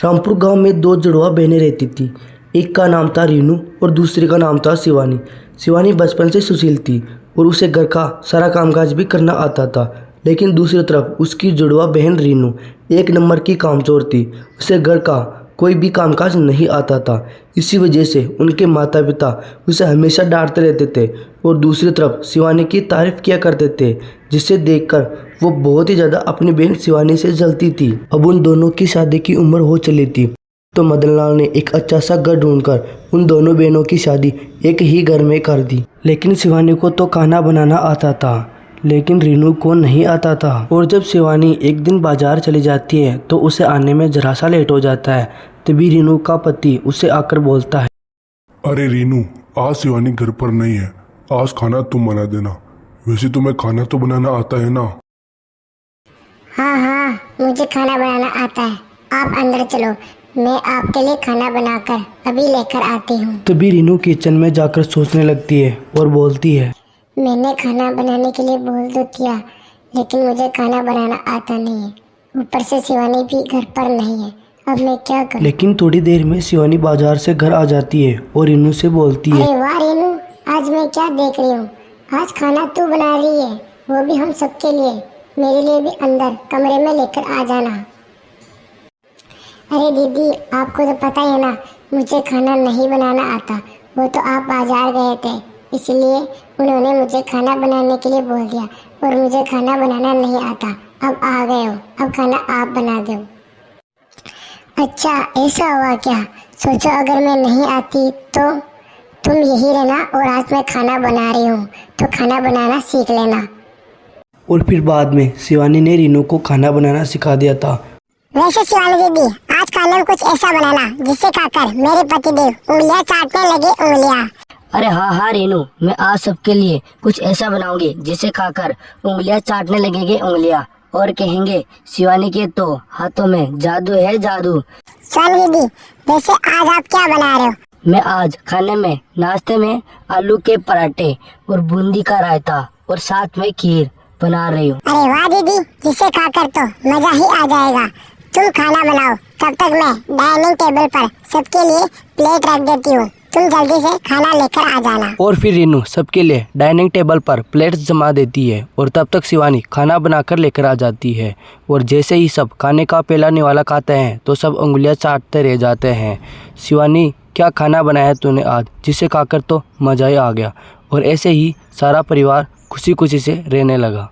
रामपुर गांव में दो जुड़वा बहनें रहती थी। एक का नाम था रीनू और दूसरे का नाम था शिवानी। शिवानी बचपन से सुशील थी और उसे घर का सारा कामकाज भी करना आता था, लेकिन दूसरी तरफ उसकी जुड़वा बहन रीनू एक नंबर की कामचोर थी। उसे घर का कोई भी कामकाज नहीं आता था। इसी वजह से उनके माता पिता उसे हमेशा डांटते रहते थे और दूसरी तरफ शिवानी की तारीफ किया करते थे, जिसे देखकर वो बहुत ही ज़्यादा अपनी बहन शिवानी से जलती थी। अब उन दोनों की शादी की उम्र हो चली थी, तो मदनलाल ने एक अच्छा सा घर ढूंढकर उन दोनों बहनों की शादी एक ही घर में कर दी। लेकिन शिवानी को तो खाना बनाना आता था, लेकिन रीनू को नहीं आता था। और जब शिवानी एक दिन बाजार चली जाती है तो उसे आने में जरा सा लेट हो जाता है। तभी रीनू का पति उसे आकर बोलता है, अरे रीनू, आज शिवानी घर पर नहीं है, आज खाना तुम बना देना। वैसे तुम्हें खाना तो बनाना आता है ना? हाँ, मुझे खाना बनाना आता है। आप अंदर चलो, मैं आपके लिए खाना बनाकर अभी लेकर आती हूँ। तभी रीनू किचन में जाकर सोचने लगती है और बोलती है, मैंने खाना बनाने के लिए बोल तो दिया, लेकिन मुझे खाना बनाना आता नहीं है। ऊपर से शिवानी भी घर पर नहीं है, अब मैं क्या करूँ? लेकिन थोड़ी देर में शिवानी बाजार से घर आ जाती है और रीनू से बोलती है, अरे वाह रीनू, आज मैं क्या देख रही हूँ। आज खाना तू बना रही है, वो भी हम सबके लिए। मेरे लिए भी अंदर कमरे में लेकर आ जाना। अरे दीदी, आपको तो पता ही है ना, मुझे खाना नहीं बनाना आता। वो तो आप बाजार गए थे, इसलिए उन्होंने मुझे खाना बनाने के लिए बोल दिया, और मुझे खाना बनाना नहीं आता। अब आ गए हो, अब खाना आप बना दो। अच्छा, ऐसा हुआ क्या? सोचो, अगर मैं नहीं आती तो तुम यही रहना, और आज मैं खाना बना रही हूँ तो खाना बनाना सीख लेना। और फिर बाद में शिवानी ने रीनू को खाना बनाना सिखा दिया था। वैसे शिवानी दीदी, आज खाने में कुछ ऐसा बनाना जिससे खाकर मेरे पतिदेव उंगलियां चाटने लगे उंगलियां। अरे हाँ रीनू, मैं आज सबके लिए कुछ ऐसा बनाऊंगी जिसे खाकर उंगलियां चाटने लगेंगे उंगलियां, और कहेंगे शिवानी के तो हाथों में जादू है जादू। शिवानी दीदी, वैसे आज आप क्या बना रहे हो? मैं आज खाने में नाश्ते में आलू के पराठे और बूंदी का रायता और साथ में खीर बना रही हूँ। अरे वाह दीदी, जिसे खाकर तो मजा ही आ जाएगा। तुम खाना बनाओ, तब तक मैं डाइनिंग टेबल पर सबके लिए प्लेट रख देती हूँ। तुम जल्दी से खाना लेकर आ जाना। और फिर रीनू सबके लिए डाइनिंग टेबल पर प्लेट्स जमा देती है और तब तक शिवानी खाना बनाकर लेकर आ जाती है। और जैसे ही सब खाने का पहला निवाला खाते हैं तो सब उंगलियां चाटते रह जाते हैं। शिवानी, क्या खाना बनाया तूने आज, जिसे खाकर तो मज़ा ही आ गया। और ऐसे ही सारा परिवार खुशी खुशी से रहने लगा।